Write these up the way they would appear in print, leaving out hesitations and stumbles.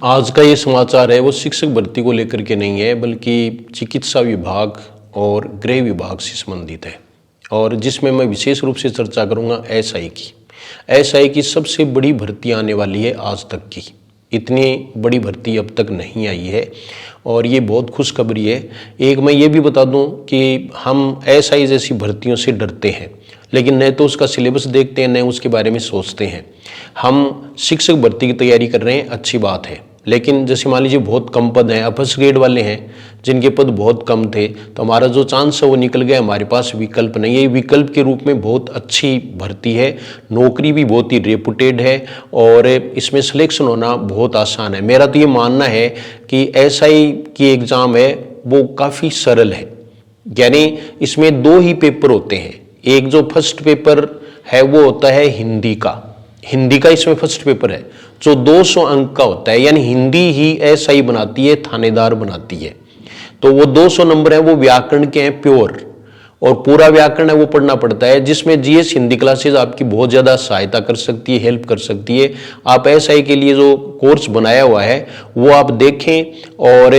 आज का ये समाचार है वो शिक्षक भर्ती को लेकर के नहीं है, बल्कि चिकित्सा विभाग और गृह विभाग से संबंधित है, और जिसमें मैं विशेष रूप से चर्चा करूंगा एसआई की। एसआई की सबसे बड़ी भर्ती आने वाली है आज तक की। इतनी बड़ी भर्ती अब तक नहीं आई है और ये बहुत खुशखबरी है। एक मैं ये भी बता दूं कि हम एसआई जैसी भर्तियों से डरते हैं, लेकिन न तो उसका सिलेबस देखते हैं, न उसके बारे में सोचते हैं। हम शिक्षक भर्ती की तैयारी कर रहे हैं, अच्छी बात है, लेकिन जैसे मान लीजिए बहुत कम पद हैं, फर्स्ट ग्रेड वाले हैं जिनके पद बहुत कम थे, तो हमारा जो चांस है वो निकल गया। हमारे पास विकल्प नहीं है। विकल्प के रूप में बहुत अच्छी भर्ती है, नौकरी भी बहुत ही रेपुटेड है और इसमें सिलेक्शन होना बहुत आसान है। मेरा तो ये मानना है कि एसआई की एग्ज़ाम है वो काफ़ी सरल है, यानी इसमें दो ही पेपर होते हैं। एक जो फर्स्ट पेपर है वो होता है हिंदी का इसमें फर्स्ट पेपर है जो 200 अंक का होता है, यानी हिंदी ही एसआई बनाती है, थानेदार बनाती है। तो वो 200 नंबर है वो व्याकरण के हैं प्योर, और पूरा व्याकरण है वो पढ़ना पड़ता है, जिसमें जीएस हिंदी क्लासेज आपकी बहुत ज़्यादा सहायता कर सकती है, हेल्प कर सकती है। आप एसआई के लिए जो कोर्स बनाया हुआ है वो आप देखें और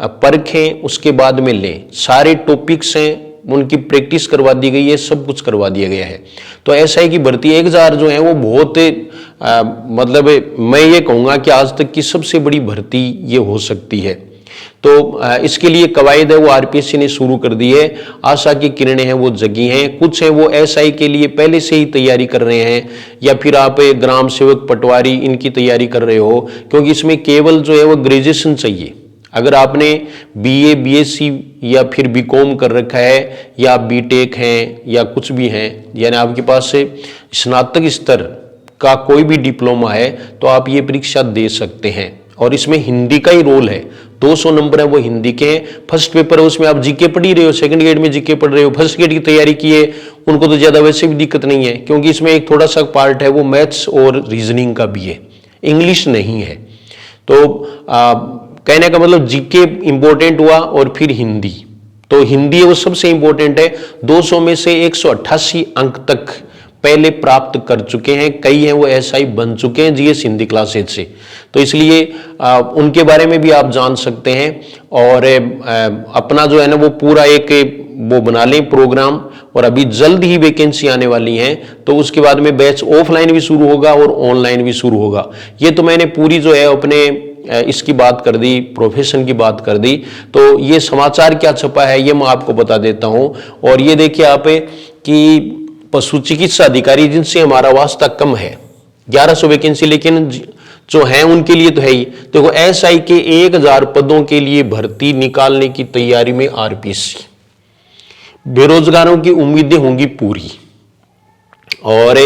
परखें, उसके बाद में लें। सारे टॉपिक्स हैं उनकी प्रैक्टिस करवा दी गई है, सब कुछ करवा दिया गया है। तो एसआई की भर्ती 1000 जो है वो बहुत मतलब मैं ये कहूँगा कि आज तक की सबसे बड़ी भर्ती ये हो सकती है। तो इसके लिए कवायद है वो आरपीएससी ने शुरू कर दी है। आशा की किरणें हैं वो जगी हैं। कुछ हैं वो एसआई के लिए पहले से ही तैयारी कर रहे हैं, या फिर आप ग्राम सेवक, पटवारी इनकी तैयारी कर रहे हो, क्योंकि इसमें केवल जो है वो ग्रेजुएशन चाहिए। अगर आपने बीए, बीएससी या फिर बीकॉम कर रखा है, या बीटेक हैं या कुछ भी हैं, यानी आपके पास से स्नातक स्तर का कोई भी डिप्लोमा है, तो आप ये परीक्षा दे सकते हैं। और इसमें हिंदी का ही रोल है, 200 नंबर है वो हिंदी के हैं। फर्स्ट पेपर है उसमें आप जीके पढ़ ही रहे हो, सेकंड ग्रेड में जीके पढ़ रहे हो, फर्स्ट ग्रेड की तैयारी की है उनको तो ज़्यादा वैसे भी दिक्कत नहीं है, क्योंकि इसमें एक थोड़ा सा पार्ट है वो मैथ्स और रीजनिंग का भी है, इंग्लिश नहीं है। तो कहने का मतलब जीके इंपॉर्टेंट हुआ और फिर हिंदी, तो हिंदी है वो सबसे इंपॉर्टेंट है। 200 में से 188 अंक तक पहले प्राप्त कर चुके हैं, कई हैं वो एसआई बन चुके हैं जीएस हिंदी क्लासेज से, तो इसलिए उनके बारे में भी आप जान सकते हैं। और अपना जो है ना वो पूरा एक वो बना लें प्रोग्राम, और अभी जल्द ही वैकेंसी आने वाली हैं, तो उसके बाद में बैच ऑफलाइन भी शुरू होगा और ऑनलाइन भी शुरू होगा। ये तो मैंने पूरी जो है अपने इसकी बात कर दी, प्रोफेशन की बात कर दी। तो ये समाचार क्या छपा है ये मैं आपको बता देता हूं। और ये देखिए आप कि पशु चिकित्सा अधिकारी जिनसे हमारा वास्ता कम है, 1100 वैकेंसी, लेकिन जो हैं उनके लिए तो है ही। देखो एसआई के 1000 पदों के लिए भर्ती निकालने की तैयारी में आरपीएससी, बेरोजगारों की उम्मीदें होंगी पूरी। और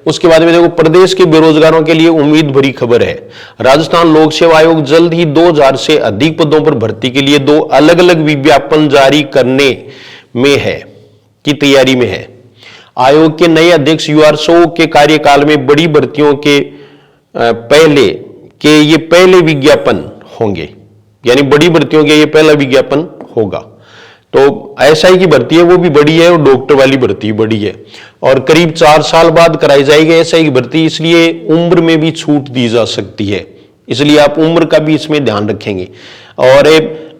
उसके बाद में देखो प्रदेश के बेरोजगारों के लिए उम्मीद भरी खबर है। राजस्थान लोक सेवा आयोग जल्द ही 2000 से अधिक पदों पर भर्ती के लिए 2 अलग अलग विज्ञापन जारी करने में है की तैयारी में है। आयोग के नए अध्यक्ष यूआरसो के कार्यकाल में बड़ी भर्तियों के ये पहले विज्ञापन होंगे, यानी बड़ी भर्तियों के ये पहला विज्ञापन होगा। तो एसआई की भर्ती है वो भी बड़ी है और डॉक्टर वाली भर्ती बड़ी है, और करीब 4 साल बाद कराई जाएगी एसआई की भर्ती, इसलिए उम्र में भी छूट दी जा सकती है, इसलिए आप उम्र का भी इसमें ध्यान रखेंगे। और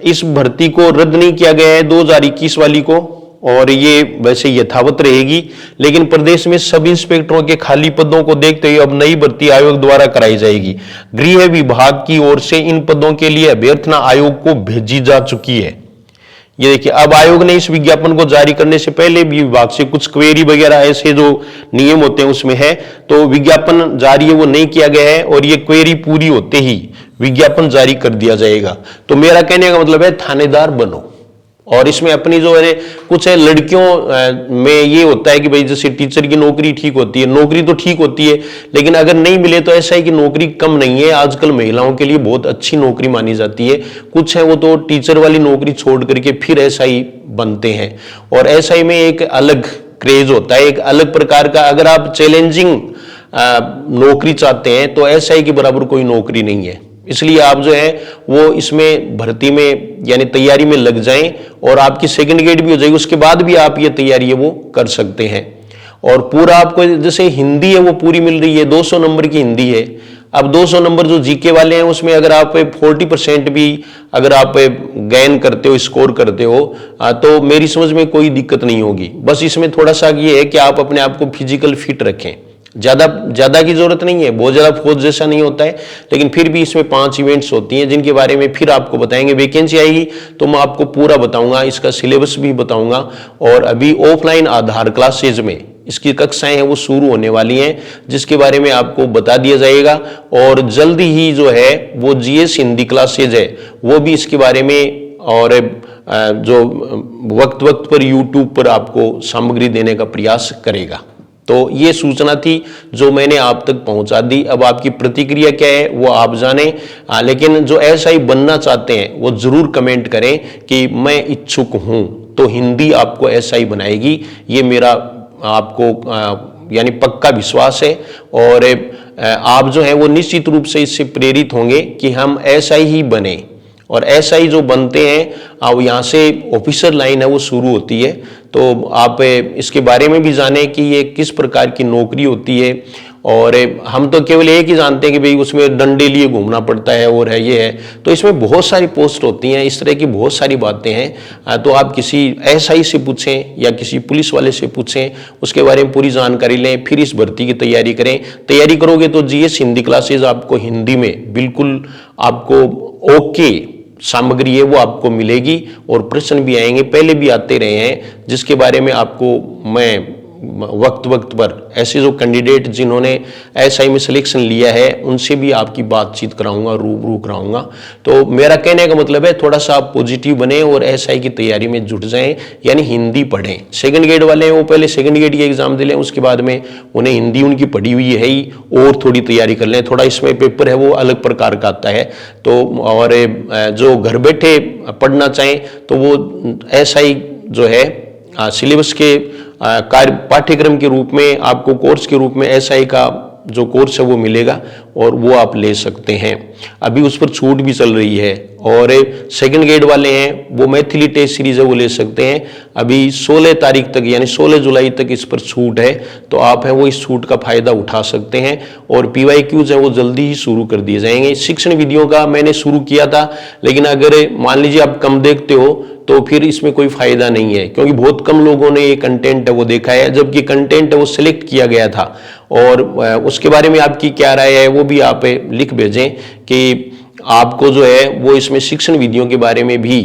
इस भर्ती को रद्द नहीं किया गया है 2021 वाली को, और ये वैसे यथावत रहेगी, लेकिन प्रदेश में सब इंस्पेक्टरों के खाली पदों को देखते हुए अब नई भर्ती आयोग द्वारा कराई जाएगी। गृह विभाग की ओर से इन पदों के लिए अभ्यर्थना आयोग को भेजी जा चुकी है। ये देखिए, अब आयोग ने इस विज्ञापन को जारी करने से पहले भी विभाग से कुछ क्वेरी वगैरह ऐसे जो नियम होते हैं उसमें है, तो विज्ञापन जारी है वो नहीं किया गया है, और ये क्वेरी पूरी होते ही विज्ञापन जारी कर दिया जाएगा। तो मेरा कहने का मतलब है थानेदार बनो। और इसमें अपनी जो है कुछ है लड़कियों में ये होता है कि भाई जैसे टीचर की नौकरी ठीक होती है, नौकरी तो ठीक होती है, लेकिन अगर नहीं मिले तो ऐसा है कि नौकरी कम नहीं है, आजकल महिलाओं के लिए बहुत अच्छी नौकरी मानी जाती है। कुछ है वो तो टीचर वाली नौकरी छोड़ करके फिर एसआई बनते हैं, और एसआई में एक अलग क्रेज होता है, एक अलग प्रकार का। अगर आप चैलेंजिंग नौकरी चाहते हैं तो एसआई के बराबर कोई नौकरी नहीं है, इसलिए आप जो है वो इसमें भर्ती में यानी तैयारी में लग जाएं, और आपकी सेकंड ग्रेड भी हो जाएगी, उसके बाद भी आप ये तैयारी है वो कर सकते हैं। और पूरा आपको जैसे हिंदी है वो पूरी मिल रही है, 200 नंबर की हिंदी है, अब 200 नंबर जो जीके वाले हैं उसमें अगर आप 40% भी अगर आप गेन करते हो, स्कोर करते हो, तो मेरी समझ में कोई दिक्कत नहीं होगी। बस इसमें थोड़ा सा ये है कि आप अपने आप को फिजिकल फिट रखें, ज़्यादा की जरूरत नहीं है, बहुत ज़्यादा फौज जैसा नहीं होता है, लेकिन फिर भी इसमें 5 इवेंट्स होती हैं जिनके बारे में फिर आपको बताएंगे। वैकेंसी आएगी तो मैं आपको पूरा बताऊंगा, इसका सिलेबस भी बताऊंगा। और अभी ऑफलाइन आधार क्लासेज में इसकी कक्षाएं हैं वो शुरू होने वाली हैं, जिसके बारे में आपको बता दिया जाएगा। और जल्दी ही जो है वो जीएस हिंदी क्लासेज है वो भी इसके बारे में, और जो वक्त वक्त पर यूट्यूब पर आपको सामग्री देने का प्रयास करेगा। तो ये सूचना थी जो मैंने आप तक पहुंचा दी। अब आपकी प्रतिक्रिया क्या है वो आप जाने, लेकिन जो एसआई बनना चाहते हैं वो जरूर कमेंट करें कि मैं इच्छुक हूं, तो हिंदी आपको एसआई बनाएगी, ये मेरा आपको यानी पक्का विश्वास है। और आप जो है वो निश्चित रूप से इससे प्रेरित होंगे कि हम एसआई ही बने। और एसआई जो बनते हैं अब यहाँ से ऑफिसर लाइन है वो शुरू होती है, तो आप इसके बारे में भी जानें कि ये किस प्रकार की नौकरी होती है। और हम तो केवल एक ही जानते हैं कि भाई उसमें डंडे लिए घूमना पड़ता है और है ये है, तो इसमें बहुत सारी पोस्ट होती हैं, इस तरह की बहुत सारी बातें हैं। तो आप किसी एसआई से पूछें या किसी पुलिस वाले से पूछें, उसके बारे में पूरी जानकारी लें, फिर इस भर्ती की तैयारी करें। तैयारी करोगे तो जीएस हिंदी क्लासेज आपको हिंदी में बिल्कुल आपको ओके सामग्री है वो आपको मिलेगी, और प्रश्न भी आएंगे, पहले भी आते रहे हैं, जिसके बारे में आपको मैं वक्त वक्त पर ऐसे जो कैंडिडेट जिन्होंने एसआई में सिलेक्शन लिया है उनसे भी आपकी बातचीत कराऊंगा, रूबरू कराऊंगा। तो मेरा कहने का मतलब है थोड़ा सा आप पॉजिटिव बने और एसआई की तैयारी में जुट जाएं, यानी हिंदी पढ़ें। सेकंड ग्रेड वाले हैं वो पहले सेकंड ग्रेड की एग्जाम दे लें, उसके बाद में उन्हें हिंदी उनकी पढ़ी हुई है ही और थोड़ी तैयारी कर लें। थोड़ा इसमें पेपर है वो अलग प्रकार का आता है, तो और जो घर बैठे पढ़ना चाहें तो वो एसआई जो है सिलेबस के कार्य पाठ्यक्रम के रूप में आपको कोर्स के रूप में एसआई का जो कोर्स है वो मिलेगा और वो आप ले सकते हैं। अभी उस पर छूट भी चल रही है। और सेकंड ग्रेड वाले हैं वो मैथिली टेस्ट सीरीज है वो ले सकते हैं। अभी 16 तारीख तक यानी 16 जुलाई तक इस पर छूट है, तो आप है वो इस छूट का फायदा उठा सकते हैं। और पीवाईक्यूज है वो जल्दी ही शुरू कर दिए जाएंगे। शिक्षण वीडियो का मैंने शुरू किया था, लेकिन अगर मान लीजिए आप कम देखते हो तो फिर इसमें कोई फायदा नहीं है, क्योंकि बहुत कम लोगों ने ये कंटेंट है वो देखा है, जबकि कंटेंट है वो सिलेक्ट किया गया था। और उसके बारे में आपकी क्या राय है वो भी आप लिख भेजें कि आपको जो है वो इसमें शिक्षण विधियों के बारे में भी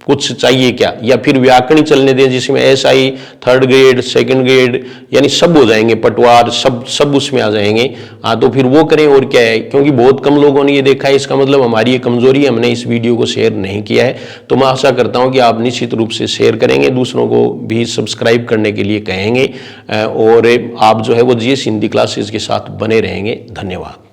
कुछ चाहिए क्या, या फिर व्याकरण चलने दें जिसमें SI third grade second grade यानी सब हो जाएंगे, पटवार सब उसमें आ जाएंगे। हाँ, तो फिर वो करें और क्या है, क्योंकि बहुत कम लोगों ने ये देखा है, इसका मतलब हमारी ये कमजोरी है, हमने इस वीडियो को शेयर नहीं किया है। तो मैं आशा करता हूँ कि आप निश्चित रूप से शेयर करेंगे, दूसरों को भी सब्सक्राइब करने के लिए कहेंगे, और आप जो है वो जीएस हिंदी क्लासेस के साथ बने रहेंगे। धन्यवाद।